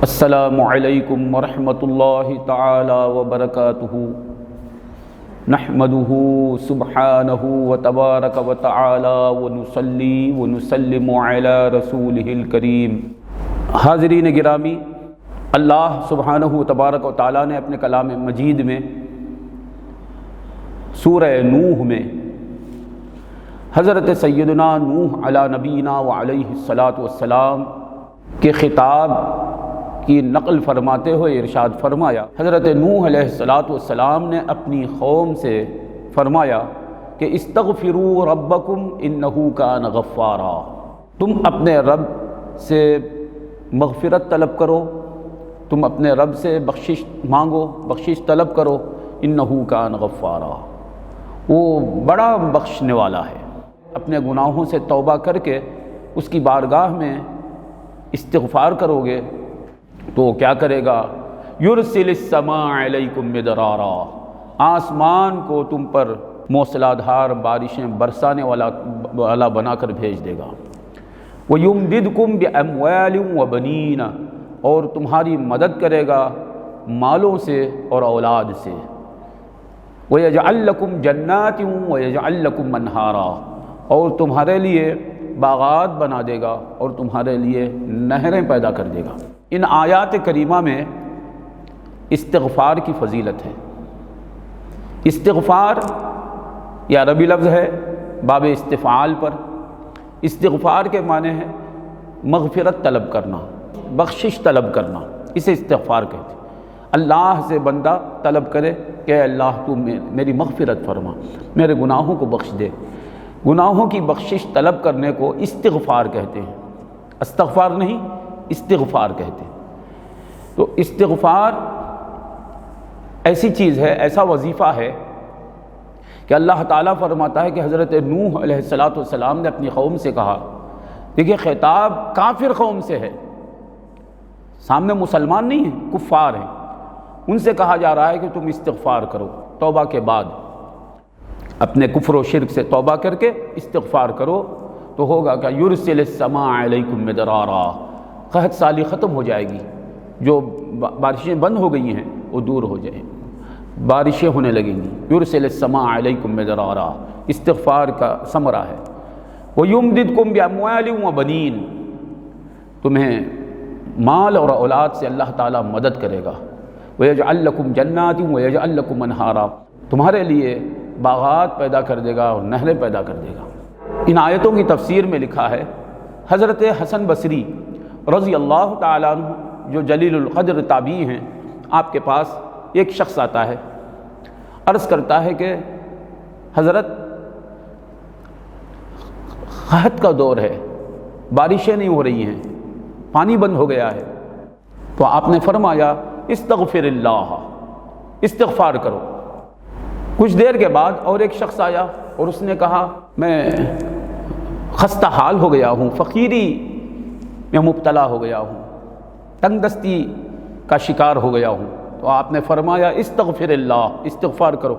السلام علیکم ورحمۃ اللہ تعالی وبرکاتہ نحمدہ سبحانہ وتبارک وتعالی ونصلی ونسلم علی رسولہ الکریم۔ حاضرین گرامی، اللہ سبحانہ تبارک و تعالی نے اپنے کلام مجید میں سورہ نوح میں حضرت سیدنا نوح علی نبینا وعلیہ الصلاۃ والسلام کے خطاب کی نقل فرماتے ہوئے ارشاد فرمایا۔ حضرت نوح علیہ الصلاۃ والسلام نے اپنی قوم سے فرمایا کہ استغفروا ربکم انہ کان غفارا، تم اپنے رب سے مغفرت طلب کرو، تم اپنے رب سے بخشش مانگو، بخشش طلب کرو، انہ کان غفارا، وہ بڑا بخشنے والا ہے۔ اپنے گناہوں سے توبہ کر کے اس کی بارگاہ میں استغفار کرو گے تو وہ کیا کرے گا؟ یرسل السماء علیکم مدرارا، آسمان کو تم پر موسلا دھار بارشیں برسانے والا بنا کر بھیج دے گا۔ وَيُمْدِدْكُمْ بِأَمْوَالٍ وَبَنِينَ، اور تمہاری مدد کرے گا مالوں سے اور اولاد سے۔ وَيَجْعَلْ لَكُمْ جَنَّاتٍ وَيَجْعَلْ لَكُمْ أَنْهَارًا، اور تمہارے لیے باغات بنا دے گا اور تمہارے لیے نہریں پیدا کر دے گا۔ ان آیات کریمہ میں استغفار کی فضیلت ہے۔ استغفار یہ عربی لفظ ہے باب استفعال پر۔ استغفار کے معنی ہے مغفرت طلب کرنا، بخشش طلب کرنا، اسے استغفار کہتے ہیں۔ اللہ سے بندہ طلب کرے کہ اے اللہ تو میری مغفرت فرما، میرے گناہوں کو بخش دے۔ گناہوں کی بخشش طلب کرنے کو استغفار کہتے ہیں، استغفار نہیں، استغفار کہتے ہیں۔ تو استغفار ایسی چیز ہے، ایسا وظیفہ ہے کہ اللہ تعالیٰ فرماتا ہے کہ حضرت نوح علیہ السلام نے اپنی قوم سے کہا، دیکھیے خطاب کافر قوم سے ہے، سامنے مسلمان نہیں ہیں، کفار ہیں، ان سے کہا جا رہا ہے کہ تم استغفار کرو، توبہ کے بعد اپنے کفر و شرک سے توبہ کر کے استغفار کرو تو ہوگا کہ یرسل السماء علیکم مدرارا، قحط سالی ختم ہو جائے گی، جو بارشیں بند ہو گئی ہیں وہ دور ہو جائیں، بارشیں ہونے لگیں گی۔ یرسل السماء علیکم مدرارا استغفار کا ثمرہ ہے۔ وَيُمْدِدْكُمْ بِأَمْوَالٍ وَبَنِينَ، تمہیں مال اور اولاد سے اللہ تعالیٰ مدد کرے گا۔ وَيَجْعَلْ لَكُمْ جَنَّاتٍ وَيَجْعَلْ لَكُمْ أَنْهَارًا، تمہارے لیے باغات پیدا کر دے گا اور نہریں پیدا کر دے گا۔ ان آیتوں کی تفسیر میں لکھا ہے حضرت حسن بصری رضی اللہ تعالیٰ عنہ جو جلیل القدر تابعی ہیں، آپ کے پاس ایک شخص آتا ہے، عرض کرتا ہے کہ حضرت قحط کا دور ہے، بارشیں نہیں ہو رہی ہیں، پانی بند ہو گیا ہے۔ تو آپ نے فرمایا استغفر اللہ، استغفار کرو۔ کچھ دیر کے بعد اور ایک شخص آیا اور اس نے کہا میں خستہ حال ہو گیا ہوں، فقیری میں مبتلا ہو گیا ہوں، تنگ دستی کا شکار ہو گیا ہوں۔ تو آپ نے فرمایا استغفر اللہ، استغفار کرو۔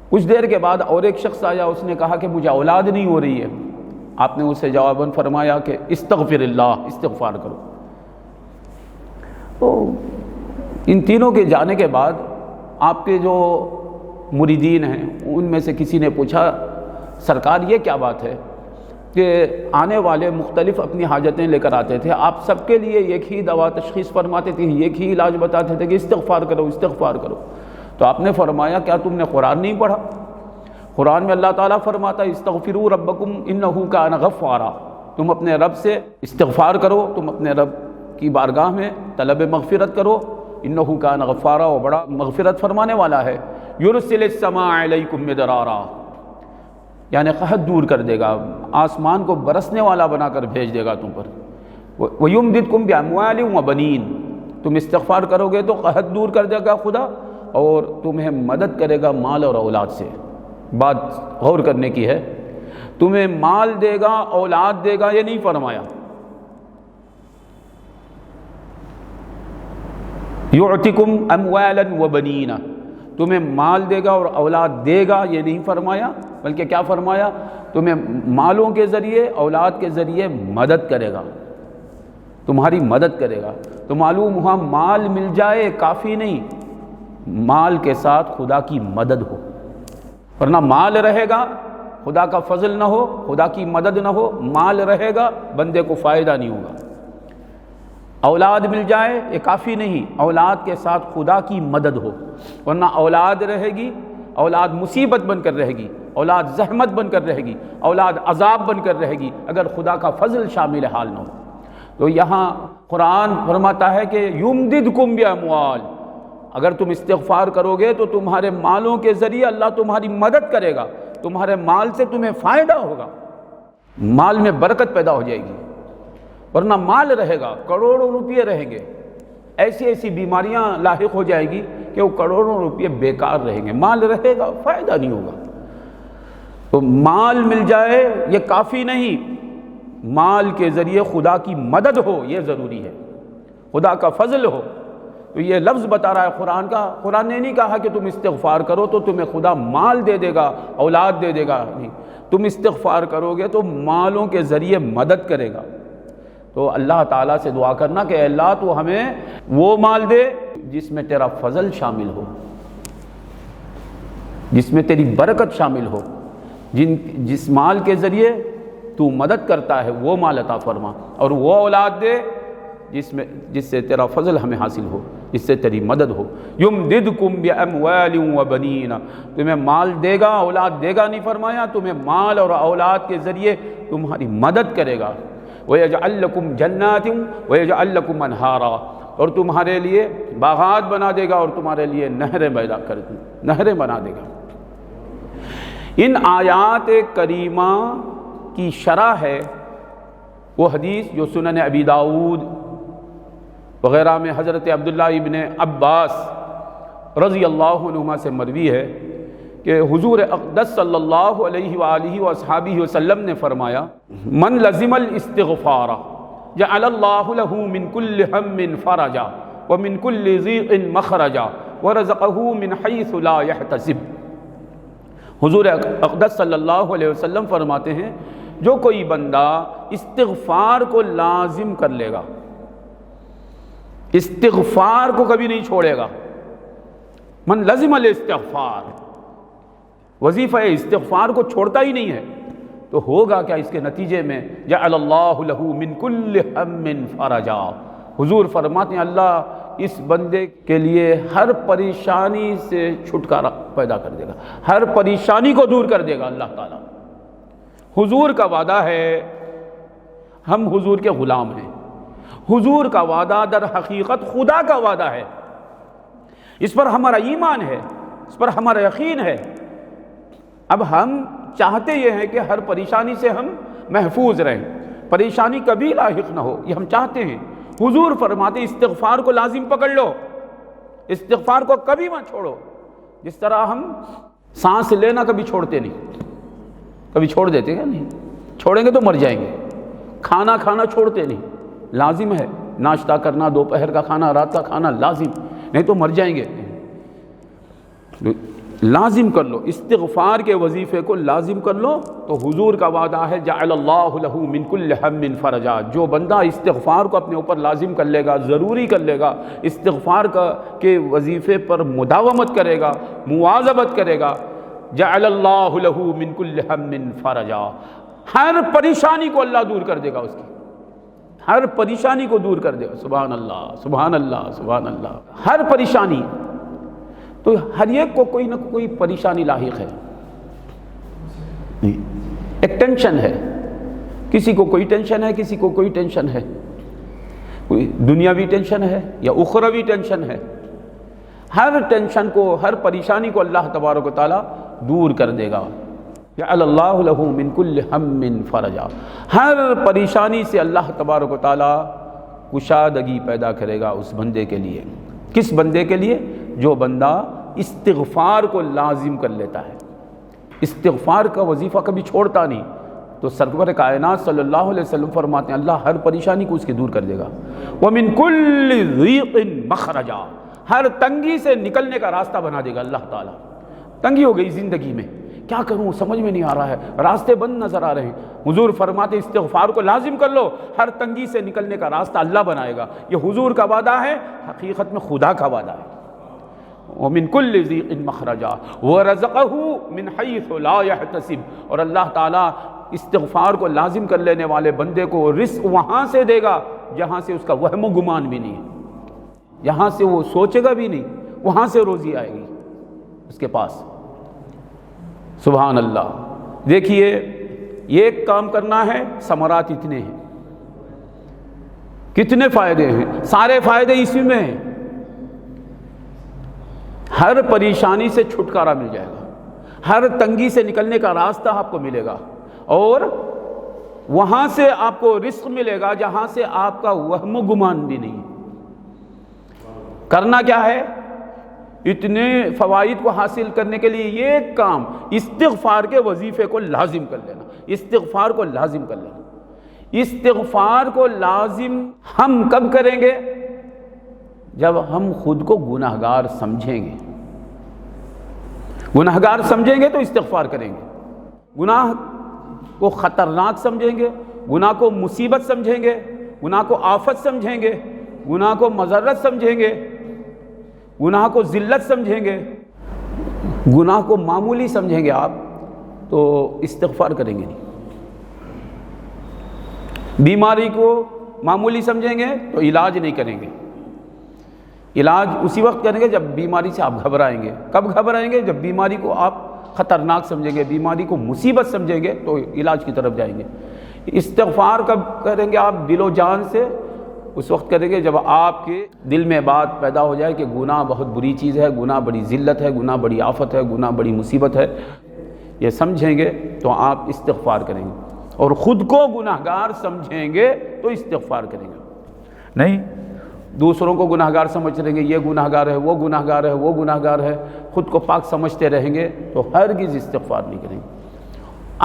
کچھ دیر کے بعد اور ایک شخص آیا، اس نے کہا کہ مجھے اولاد نہیں ہو رہی ہے۔ آپ نے اسے جواباً فرمایا کہ استغفر اللہ، استغفار کرو۔ تو ان تینوں کے جانے کے بعد آپ کے جو مریدین ہیں ان میں سے کسی نے پوچھا سرکار یہ کیا بات ہے کہ آنے والے مختلف اپنی حاجتیں لے کر آتے تھے، آپ سب کے لیے ایک ہی دوا تشخیص فرماتے تھے، ایک ہی علاج بتاتے تھے کہ استغفار کرو، استغفار کرو۔ تو آپ نے فرمایا کیا تم نے قرآن نہیں پڑھا؟ قرآن میں اللہ تعالیٰ فرماتا ہے استغفروا ربکم انہ کان غفارا، تم اپنے رب سے استغفار کرو، تم اپنے رب کی بارگاہ میں طلب مغفرت کرو، انہ کان غفارا، وہ بڑا مغفرت فرمانے والا ہے۔ یرسل السماء علیکم مدرارا، یعنی قحط دور کر دے گا، آسمان کو برسنے والا بنا کر بھیج دے گا تم پر۔ وَيُمْدِدْكُمْ بِأَمْوَالٍ وَبَنِينَ، تم استغفار کرو گے تو قحط دور کر دے گا خدا، اور تمہیں مدد کرے گا مال اور اولاد سے۔ بات غور کرنے کی ہے، تمہیں مال دے گا، اولاد دے گا، یہ نہیں فرمایا۔ یعطیکم اموالا وبنین، تمہیں مال دے گا اور اولاد دے گا، یہ نہیں فرمایا، بلکہ کیا فرمایا؟ تمہیں مالوں کے ذریعے، اولاد کے ذریعے مدد کرے گا۔ تمہاری مدد کرے گا۔ تو معلوم ہوا مال مل جائے کافی نہیں، مال کے ساتھ خدا کی مدد ہو، ورنہ مال رہے گا خدا کا فضل نہ ہو، خدا کی مدد نہ ہو، مال رہے گا بندے کو فائدہ نہیں ہوگا۔ اولاد مل جائے یہ کافی نہیں، اولاد کے ساتھ خدا کی مدد ہو، ورنہ اولاد رہے گی، اولاد مصیبت بن کر رہے گی، اولاد زحمت بن کر رہے گی، اولاد عذاب بن کر رہے گی اگر خدا کا فضل شامل حال نہ ہو۔ تو یہاں قرآن فرماتا ہے کہ یمددکم باموال، اگر تم استغفار کرو گے تو تمہارے مالوں کے ذریعے اللہ تمہاری مدد کرے گا، تمہارے مال سے تمہیں فائدہ ہوگا، مال میں برکت پیدا ہو جائے گی۔ ورنہ مال رہے گا، کروڑوں روپے رہیں گے، ایسی ایسی بیماریاں لاحق ہو جائے گی کہ وہ کروڑوں روپے بیکار رہیں گے، مال رہے گا فائدہ نہیں ہوگا۔ تو مال مل جائے یہ کافی نہیں، مال کے ذریعے خدا کی مدد ہو یہ ضروری ہے، خدا کا فضل ہو۔ تو یہ لفظ بتا رہا ہے قرآن کا، قرآن نے نہیں کہا کہ تم استغفار کرو تو تمہیں خدا مال دے دے گا، اولاد دے دے گا، نہیں، تم استغفار کرو گے تو مالوں کے ذریعے مدد کرے گا۔ تو اللہ تعالیٰ سے دعا کرنا کہ اے اللہ تو ہمیں وہ مال دے جس میں تیرا فضل شامل ہو، جس میں تیری برکت شامل ہو، جس مال کے ذریعے تو مدد کرتا ہے وہ مال عطا فرما، اور وہ اولاد دے جس سے تیرا فضل ہمیں حاصل ہو، جس سے تیری مدد ہو۔ یمددکم باموال وبنین، تمہیں مال دے گا اولاد دے گا نہیں فرمایا، تمہیں مال اور اولاد کے ذریعے تمہاری مدد کرے گا۔ وَيَجْعَلْ لَكُمْ جَنَّاتٍ وَيَجْعَلْ لَكُمْ أَنْهَارًا، اور تمہارے لیے باغات بنا دے گا اور تمہارے لیے نہریں بنا دے گا۔ ان آیات کریمہ کی شرح ہے وہ حدیث جو سنن ابی داؤد وغیرہ میں حضرت عبداللہ ابن عباس رضی اللہ عنہما سے مروی ہے کہ حضور اقدس صلی اللہ علیہ وآلہ وصحبہ وسلم نے فرمایا، من لزم الاستغفار جعل اللہ له من كل هم فرجا ومن كل ضيق مخرجا ورزقه من حيث لا يحتسب۔ حضور اقدس صلی اللہ علیہ وسلم فرماتے ہیں جو کوئی بندہ استغفار کو لازم کر لے گا، استغفار کو کبھی نہیں چھوڑے گا، من لزم الاستغفار، وظیفہ استغفار کو چھوڑتا ہی نہیں ہے، تو ہوگا کیا اس کے نتیجے میں جعل اللہ له من كل هم فرجا، حضور فرماتے ہیں اللہ اس بندے کے لیے ہر پریشانی سے چھٹکارا پیدا کر دے گا، ہر پریشانی کو دور کر دے گا اللہ تعالیٰ۔ حضور کا وعدہ ہے، ہم حضور کے غلام ہیں، حضور کا وعدہ در حقیقت خدا کا وعدہ ہے، اس پر ہمارا ایمان ہے، اس پر ہمارا یقین ہے۔ اب ہم چاہتے یہ ہیں کہ ہر پریشانی سے ہم محفوظ رہیں، پریشانی کبھی لاحق نہ ہو، یہ ہم چاہتے ہیں۔ حضور فرماتے استغفار کو لازم پکڑ لو، استغفار کو کبھی مت چھوڑو، جس طرح ہم سانس لینا کبھی چھوڑتے نہیں، کبھی چھوڑ دیتے ہیں نہیں، چھوڑیں گے تو مر جائیں گے۔ کھانا کھانا چھوڑتے نہیں، لازم ہے، ناشتہ کرنا، دوپہر کا کھانا، رات کا کھانا لازم، نہیں تو مر جائیں گے۔ لازم کر لو، استغفار کے وظیفے کو لازم کر لو، تو حضور کا وعدہ ہے جعل اللہ له من كل هم فرجا، جو بندہ استغفار کو اپنے اوپر لازم کر لے گا، ضروری کر لے گا، استغفار کے وظیفے پر مداومت کرے گا، مواظبت کرے گا، جعل اللہ له من كل هم فرجا، ہر پریشانی کو اللہ دور کر دے گا، اس کی ہر پریشانی کو دور کر دے گا۔ سبحان اللہ سبحان اللہ سبحان اللہ، ہر پریشانی۔ تو ہر ایک کو کوئی نہ کوئی پریشانی لاحق ہے، ایک ٹینشن ہے، کسی کو کوئی ٹینشن ہے، کسی کو کوئی ٹینشن ہے، کوئی دنیاوی ٹینشن ہے یا اخروی ٹینشن ہے۔ ہر ٹینشن کو، ہر پریشانی کو اللہ تبارک و تعالیٰ دور کر دے گا۔ جعل اللہ له من كل هم فرجا، ہر پریشانی سے اللہ تبارک و تعالیٰ کشادگی پیدا کرے گا اس بندے کے لیے۔ کس بندے کے لیے؟ جو بندہ استغفار کو لازم کر لیتا ہے، استغفار کا وظیفہ کبھی چھوڑتا نہیں۔ تو سرور کائنات صلی اللہ علیہ وسلم فرماتے ہیں اللہ ہر پریشانی کو اس کے دور کر دے گا۔ وَمِن كُلِّ ضِيقٍ مَخْرَجًا، ہر تنگی سے نکلنے کا راستہ بنا دے گا اللہ تعالیٰ۔ تنگی ہو گئی زندگی میں، کیا کروں سمجھ میں نہیں آ رہا ہے، راستے بند نظر آ رہے ہیں۔ حضور فرماتے استغفار کو لازم کر لو، ہر تنگی سے نکلنے کا راستہ اللہ بنائے گا۔ یہ حضور کا وعدہ ہے، حقیقت میں خدا کا وعدہ ہے۔ وَمِن كُلِّ ضِيقٍ مَخْرَجًا وَرَزَقَهُ مِنْ حَيْثُ لَا يَحْتَسِبُ، اور اللہ تعالیٰ استغفار کو لازم کر لینے والے بندے کو رزق وہاں سے دے گا جہاں سے اس کا وہم و گمان بھی نہیں ہے، جہاں سے وہ سوچے گا بھی نہیں، وہاں سے روزی آئے گی اس کے پاس۔ سبحان اللہ۔ دیکھیے یہ ایک کام کرنا ہے، ثمرات اتنے ہیں، کتنے فائدے ہیں، سارے فائدے اسی میں ہیں۔ ہر پریشانی سے چھٹکارا مل جائے گا، ہر تنگی سے نکلنے کا راستہ آپ کو ملے گا، اور وہاں سے آپ کو رزق ملے گا جہاں سے آپ کا وہم و گمان بھی نہیں۔ کرنا کیا ہے؟ اتنے فوائد کو حاصل کرنے کے لیے یہ ایک کام، استغفار کے وظیفے کو لازم کر لینا، استغفار کو لازم کر لینا۔ استغفار کو لازم ہم کب کریں گے؟ جب ہم خود کو گناہگار سمجھیں گے۔ گناہگار سمجھیں گے تو استغفار کریں گے، گناہ کو خطرناک سمجھیں گے، گناہ کو مصیبت سمجھیں گے، گناہ کو آفت سمجھیں گے، گناہ کو مضرت سمجھیں گے، گناہ کو ذلت سمجھیں گے، گناہ کو معمولی سمجھیں گے آپ تو استغفار کریں گے نہیں۔ بیماری کو معمولی سمجھیں گے تو علاج نہیں کریں گے، علاج اسی وقت کریں گے جب بیماری سے آپ گھبرائیں گے۔ کب گھبرائیں گے؟ جب بیماری کو آپ خطرناک سمجھیں گے، بیماری کو مصیبت سمجھیں گے تو علاج کی طرف جائیں گے۔ استغفار کب کریں گے آپ دل و جان سے؟ اس وقت کریں گے جب آپ کے دل میں بات پیدا ہو جائے کہ گناہ بہت بری چیز ہے، گناہ بڑی ذلت ہے، گناہ بڑی آفت ہے، گناہ بڑی مصیبت ہے، یہ سمجھیں گے تو آپ استغفار کریں گے، اور خود کو گناہگار سمجھیں گے تو استغفار کریں گے۔ نہیں دوسروں کو گناہگار سمجھ رہیں گے، یہ گناہگار ہے، وہ گناہگار ہے، وہ گناہگار ہے، خود کو پاک سمجھتے رہیں گے تو ہرگز استغفار نہیں کریں گے۔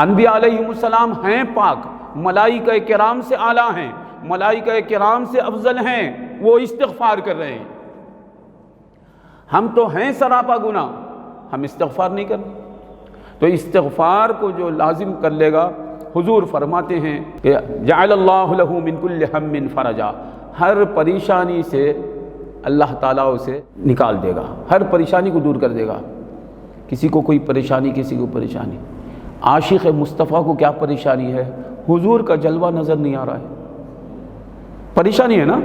انبیاء علیہم السلام ہیں پاک، ملائکہ کرام سے اعلیٰ ہیں، ملائکہ کرام سے افضل ہیں، وہ استغفار کر رہے ہیں۔ ہم تو ہیں سراپا گناہ، ہم استغفار نہیں کرتے۔ تو استغفار کو جو لازم کر لے گا، حضور فرماتے ہیں کہ جعل اللہ لہ من کل ہم فرجا، ہر پریشانی سے اللہ تعالیٰ اسے نکال دے گا، ہر پریشانی کو دور کر دے گا۔ کسی کو کوئی پریشانی، کسی کو پریشانی، عاشق مصطفیٰ کو کیا پریشانی ہے؟ حضور کا جلوہ نظر نہیں آ رہا ہے، پریشانی ہے نا۔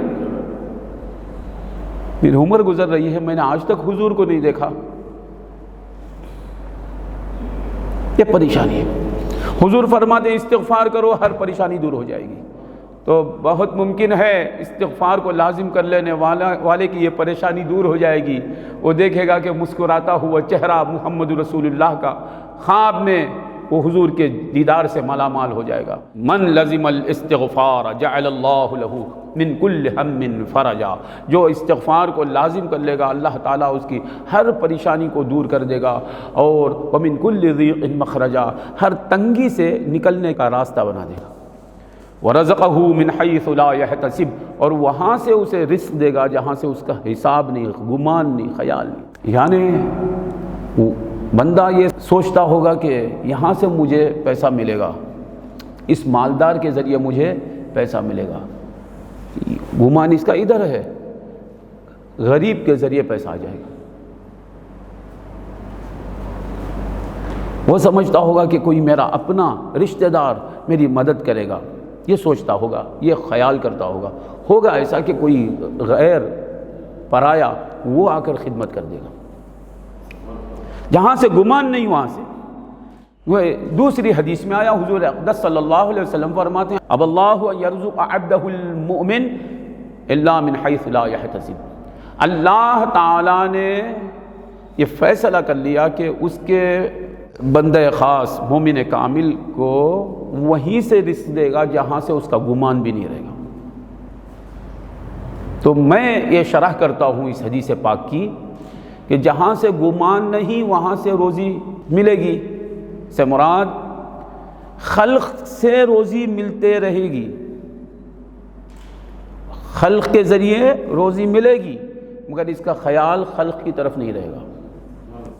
میری عمر گزر رہی ہے، میں نے آج تک حضور کو نہیں دیکھا، یہ پریشانی ہے۔ حضور فرماتے ہیں استغفار کرو، ہر پریشانی دور ہو جائے گی۔ تو بہت ممکن ہے استغفار کو لازم کر لینے والے کی یہ پریشانی دور ہو جائے گی، وہ دیکھے گا کہ مسکراتا ہوا چہرہ محمد رسول اللہ کا خواب میں وہ حضور کے دیدار سے مالا مال ہو جائے گا۔ من لزم الاستغفار جعل اللہ لہ من کل ہم فرجا، جو استغفار کو لازم کر لے گا اللہ تعالیٰ اس کی ہر پریشانی کو دور کر دے گا، اور ومن کل ضیق مخرجا، ہر تنگی سے نکلنے کا راستہ بنا دے گا۔ وَرَزَقَهُ مِنْ حَيْثُ لَا يَحْتَسِبُ، اور وہاں سے اسے رزق دے گا جہاں سے اس کا حساب نہیں، گمان نہیں، خیال نہیں۔ یعنی بندہ یہ سوچتا ہوگا کہ یہاں سے مجھے پیسہ ملے گا، اس مالدار کے ذریعے مجھے پیسہ ملے گا، گمان اس کا ادھر ہے، غریب کے ذریعے پیسہ آ جائے گا۔ وہ سمجھتا ہوگا کہ کوئی میرا اپنا رشتہ دار میری مدد کرے گا، یہ سوچتا ہوگا، یہ خیال کرتا ہوگا۔ ہوگا ایسا کہ کوئی غیر پرایا وہ آ کر خدمت کر دے گا، جہاں سے گمان نہیں وہاں سے۔ وہ دوسری حدیث میں آیا، حضور اقدس صلی اللہ علیہ وسلم فرماتے ہیں اب اللہ یرزق عبدہ المؤمن الا من حیث لا یحتسب، اللہ تعالیٰ نے یہ فیصلہ کر لیا کہ اس کے بندہ خاص مومن کامل کو وہیں سے رزق دے گا جہاں سے اس کا گمان بھی نہیں رہے گا۔ تو میں یہ شرح کرتا ہوں اس حدیث پاک کی کہ جہاں سے گمان نہیں وہاں سے روزی ملے گی، سے مراد خلق سے روزی ملتے رہے گی، خلق کے ذریعے روزی ملے گی، مگر اس کا خیال خلق کی طرف نہیں رہے گا۔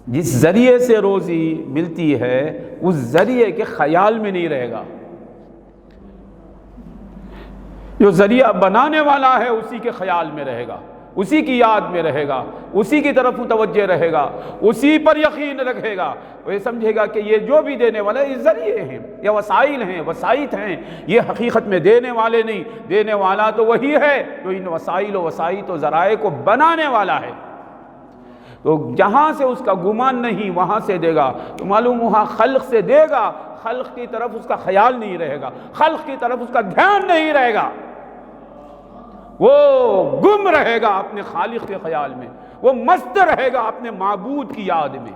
جس ذریعے سے روزی ملتی ہے اس ذریعے کے خیال میں نہیں رہے گا، جو ذریعہ بنانے والا ہے اسی کے خیال میں رہے گا، اسی کی یاد میں رہے گا، اسی کی طرف متوجہ رہے گا، اسی پر یقین رکھے گا، وہ یہ سمجھے گا کہ یہ جو بھی دینے والا ہے یہ ذریعے ہیں، یہ وسائل ہیں، وسائط ہیں، یہ حقیقت میں دینے والے نہیں، دینے والا تو وہی ہے جو ان وسائل و وسائط و ذرائع کو بنانے والا ہے۔ تو جہاں سے اس کا گمان نہیں وہاں سے دے گا، تو معلوم وہاں خلق سے دے گا، خلق کی طرف اس کا خیال نہیں رہے گا، خلق کی طرف اس کا دھیان نہیں رہے گا، وہ گم رہے گا اپنے خالق کے خیال میں، وہ مست رہے گا اپنے معبود کی یاد میں،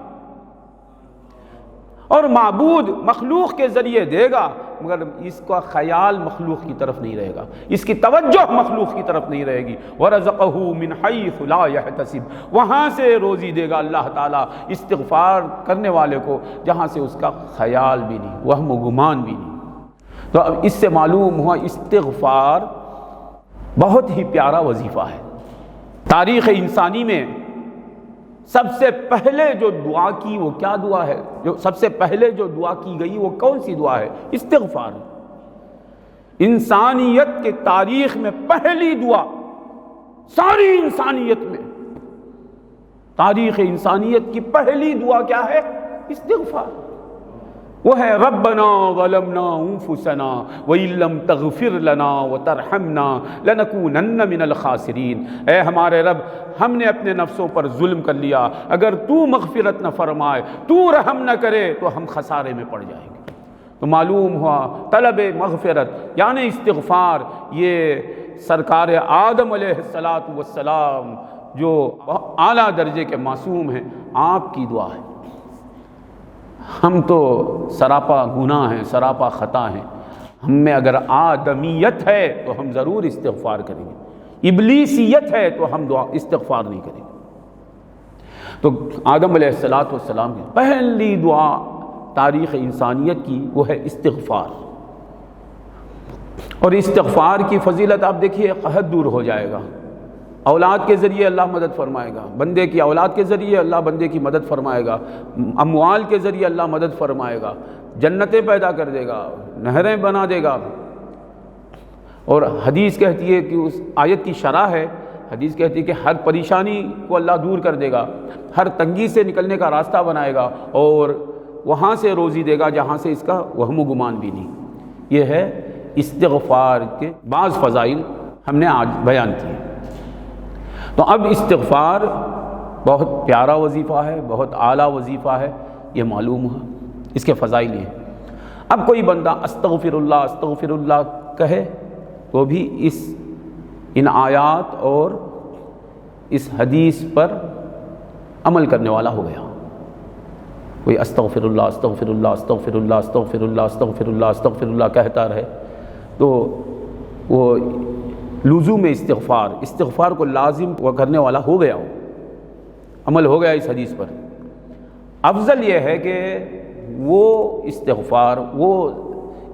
اور معبود مخلوق کے ذریعے دے گا مگر اس کا خیال مخلوق کی طرف نہیں رہے گا، اس کی توجہ مخلوق کی طرف نہیں رہے گی۔ وَرَزَقَهُ مِنْ حَيْثُ لَا يَحْتَسِبُ، وہاں سے روزی دے گا اللہ تعالیٰ استغفار کرنے والے کو جہاں سے اس کا خیال بھی نہیں، وہم و گمان بھی نہیں۔ تو اب اس سے معلوم ہوا استغفار بہت ہی پیارا وظیفہ ہے۔ تاریخ انسانی میں سب سے پہلے جو دعا کی وہ کیا دعا ہے؟ جو سب سے پہلے جو دعا کی گئی وہ کون سی دعا ہے؟ استغفار۔ انسانیت کے تاریخ میں پہلی دعا، ساری انسانیت میں، تاریخ انسانیت کی پہلی دعا کیا ہے؟ استغفار۔ وہ ہے ربنا ظلمنا انفسنا وان لم تغفر لنا وترحمنا لنکونن من الخاسرین، اے ہمارے رب ہم نے اپنے نفسوں پر ظلم کر لیا، اگر تو مغفرت نہ فرمائے، تو رحم نہ کرے تو ہم خسارے میں پڑ جائیں گے۔ تو معلوم ہوا طلب مغفرت یعنی استغفار، یہ سرکار آدم علیہ السلام جو اعلیٰ درجے کے معصوم ہیں آپ کی دعا ہے۔ ہم تو سراپا گناہ ہیں، سراپا خطا ہیں، ہم میں اگر آدمیت ہے تو ہم ضرور استغفار کریں گے، ابلیسیت ہے تو ہم دعا استغفار نہیں کریں گے۔ تو آدم علیہ السلام کی پہلی دعا تاریخ انسانیت کی وہ ہے استغفار، اور استغفار کی فضیلت آپ دیکھیے قحط دور ہو جائے گا، اولاد کے ذریعے اللہ مدد فرمائے گا، بندے کی اولاد کے ذریعے اللہ بندے کی مدد فرمائے گا، اموال کے ذریعے اللہ مدد فرمائے گا، جنتیں پیدا کر دے گا، نہریں بنا دے گا۔ اور حدیث کہتی ہے کہ اس آیت کی شرح ہے، حدیث کہتی ہے کہ ہر پریشانی کو اللہ دور کر دے گا، ہر تنگی سے نکلنے کا راستہ بنائے گا، اور وہاں سے روزی دے گا جہاں سے اس کا وہم و گمان بھی نہیں۔ یہ ہے استغفار کے بعض فضائل ہم نے آج بیان کیے۔ تو اب استغفار بہت پیارا وظیفہ ہے، بہت اعلیٰ وظیفہ ہے، یہ معلوم ہے، اس کے فضائل یہ ہیں۔ اب کوئی بندہ استغفر اللہ کہے تو بھی ان آیات اور اس حدیث پر عمل کرنے والا ہو گیا۔ کوئی استغفر اللہ کہتا رہے تو وہ لزوم استغفار کو لازم کرنے والا ہو گیا، عمل ہو گیا اس حدیث پر۔ افضل یہ ہے کہ وہ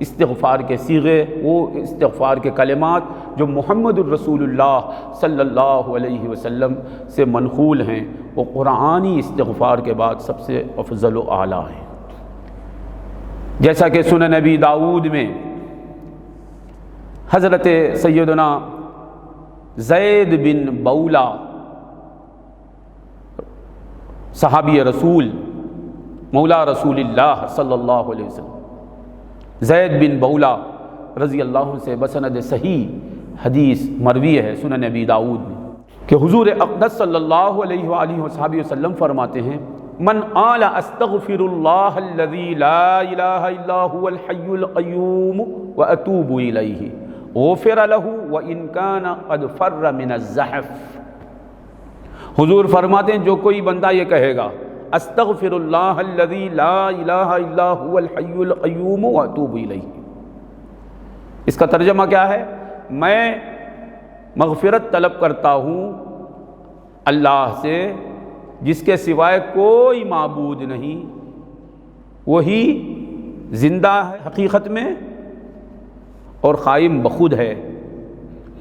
استغفار کے صیغے، وہ استغفار کے کلمات جو محمد الرسول اللہ صلی اللہ علیہ وسلم سے منقول ہیں، وہ قرآنی استغفار کے بعد سب سے افضل و اعلیٰ ہیں۔ جیسا کہ سنن نبی داؤد میں حضرت سیدنا زید بن بولا صحابی رسول مولا رسول اللہ صلی اللہ علیہ وسلم، زید بن بولا رضی اللہ عنہ سے بسند صحیح حدیث مروی ہے سنن نبی داؤد میں کہ حضور اقدس صلی اللہ علیہ وآلہ وصحبہ وسلم فرماتے ہیں من قال استغفر اللہ الذی لا الہ الا هو الحی القیوم واتوب الیہ غفر له وان كان قد فر من الزحف۔ حضور فرماتے ہیں جو کوئی بندہ یہ کہے گا استغفر اللہ الذی لا الہ الا هو الحی القیوم واتوب الیہ، اس کا ترجمہ کیا ہے؟ میں مغفرت طلب کرتا ہوں اللہ سے جس کے سوائے کوئی معبود نہیں، وہی زندہ ہے حقیقت میں اور قائم بخود ہے،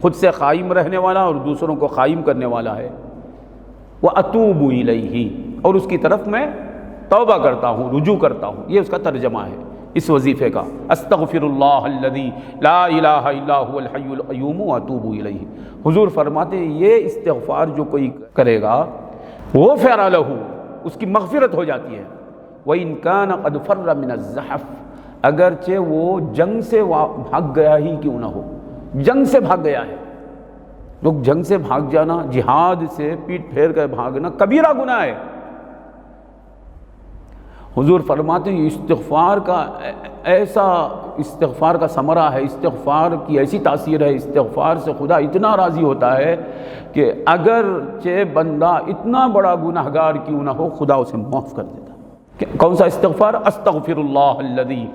خود سے قائم رہنے والا اور دوسروں کو قائم کرنے والا ہے، وَأَتُوبُ إِلَيْهِ، اور اس کی طرف میں توبہ کرتا ہوں، رجوع کرتا ہوں، یہ اس کا ترجمہ ہے اس وظیفے کا، استغفر اللہ الذی لا الہ الا هو الحی القیوم واتوب الیہ۔ حضور فرماتے ہیں یہ استغفار جو کوئی کرے گا غفر لہ، اس کی مغفرت ہو جاتی ہے، وَإِن كَانَ قَدْ فَرَّ مِنَ الزَّحْفِ، اگرچہ وہ جنگ سے بھاگ گیا ہی کیوں نہ ہو، جنگ سے بھاگ گیا ہے۔ لوگ جنگ سے بھاگ جانا، جہاد سے پیٹ پھیر کر بھاگنا کبیرہ گناہ ہے۔ حضور فرماتے ہیں استغفار کا ایسا، استغفار کا ثمرہ ہے، استغفار کی ایسی تاثیر ہے، استغفار سے خدا اتنا راضی ہوتا ہے کہ اگرچہ بندہ اتنا بڑا گناہگار کیوں نہ ہو، خدا اسے معاف کر دیتا ہے۔ کون سا استغفار؟ استغفر اللہ الذی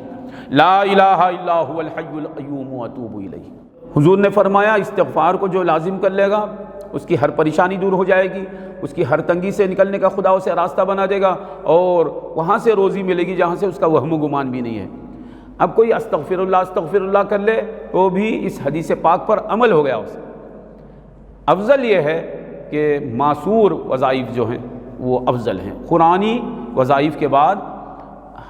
لا الہ الا هو الحی القیوم واتوب الیہ۔ حضور نے فرمایا استغفار کو جو لازم کر لے گا اس کی ہر پریشانی دور ہو جائے گی، اس کی ہر تنگی سے نکلنے کا خدا اسے راستہ بنا دے گا، اور وہاں سے روزی ملے گی جہاں سے اس کا وہم و گمان بھی نہیں ہے۔ اب کوئی استغفر اللہ کر لے تو بھی اس حدیث پاک پر عمل ہو گیا اسے۔ افضل یہ ہے کہ معصور وظائف جو ہیں وہ افضل ہیں، قرآنی وظائف کے بعد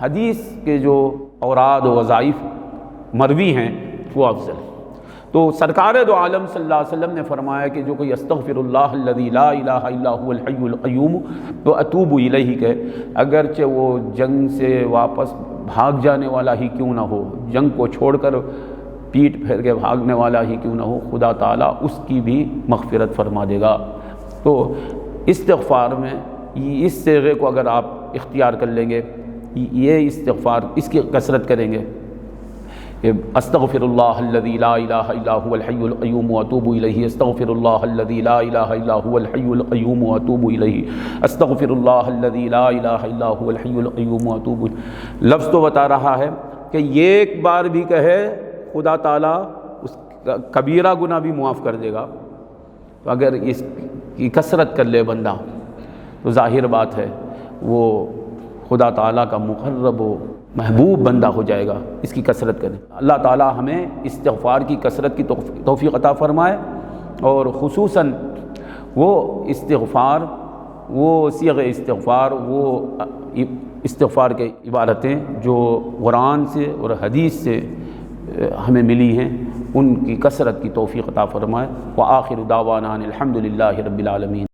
حدیث کے جو اوراد و وظائف مروی ہیں وہ افضل ہیں۔ تو سرکار دو عالم صلی اللہ علیہ وسلم نے فرمایا کہ جو کوئی استغفر اللہ الذی لا الہ الا هو الحی القیوم تو اتوب الیہ کہ اگرچہ وہ جنگ سے واپس بھاگ جانے والا ہی کیوں نہ ہو، جنگ کو چھوڑ کر پیٹ پھیر کے بھاگنے والا ہی کیوں نہ ہو، خدا تعالیٰ اس کی بھی مغفرت فرما دے گا۔ تو استغفار میں اس صیغے کو اگر آپ اختیار کر لیں گے، یہ استغفار اس کی کثرت کریں گے، استغفر اللہ الذی لا الہ الا هو الحی القیوم واتوب الیہ، استغفر اللہ الذی لا الہ الا هو الحی القیوم واتوب الیہ، استغفر اللہ الذی لا الہ الا هو الحی القیوم واتوب الیہ۔ لفظ تو بتا رہا ہے کہ یہ ایک بار بھی کہے خدا تعالیٰ اس کا کبیرہ گناہ بھی معاف کر دے گا، تو اگر اس کی کثرت کر لے بندہ تو ظاہر بات ہے وہ خدا تعالیٰ کا مقرب و محبوب بندہ ہو جائے گا، اس کی کثرت کریں۔ اللہ تعالیٰ ہمیں استغفار کی کثرت کی توفیق عطا فرمائے، اور خصوصاً وہ استغفار، وہ صیغ استغفار، وہ استغفار کے عبارتیں جو قرآن سے اور حدیث سے ہمیں ملی ہیں، ان کی کثرت کی توفیق عطا فرمائے۔ وآخر دعوانا الحمد للہ رب العالمین۔